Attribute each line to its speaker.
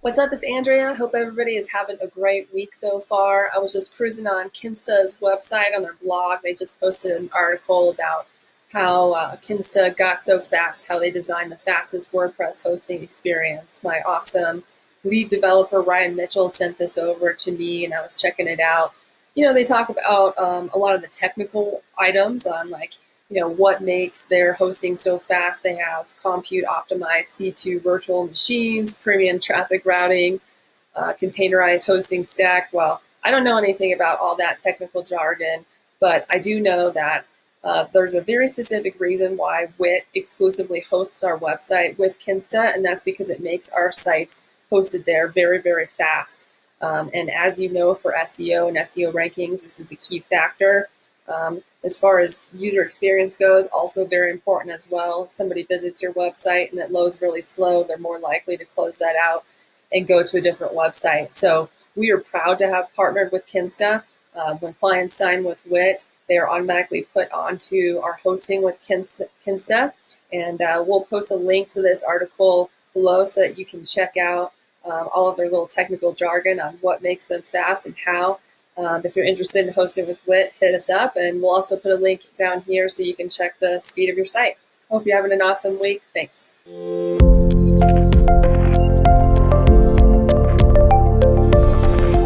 Speaker 1: What's up? It's Andrea. Hope everybody is having a great week so far. I was just cruising on Kinsta's website on their blog. They just posted an article about how Kinsta got so fast, how they designed the fastest WordPress hosting experience. My awesome lead developer, Ryan Mitchell, sent this over to me and I was checking it out. They talk about a lot of the technical items on what makes their hosting so fast. They have compute optimized C2 virtual machines, premium traffic routing, containerized hosting stack. Well, I don't know anything about all that technical jargon, but I do know that there's a very specific reason why WIT exclusively hosts our website with Kinsta, and that's because it makes our sites hosted there very, very fast. And as you know, for SEO and SEO rankings, this is the key factor. As far as user experience goes, also very important as well. If somebody visits your website and it loads really slow, they're more likely to close that out and go to a different website. So we are proud to have partnered with Kinsta. When clients sign with WIT, they are automatically put onto our hosting with Kinsta. And we'll post a link to this article below so that you can check out all of their little technical jargon on what makes them fast and how. If you're interested in hosting with WIT, hit us up, and we'll also put a link down here so you can check the speed of your site. Hope you're having an awesome week. Thanks.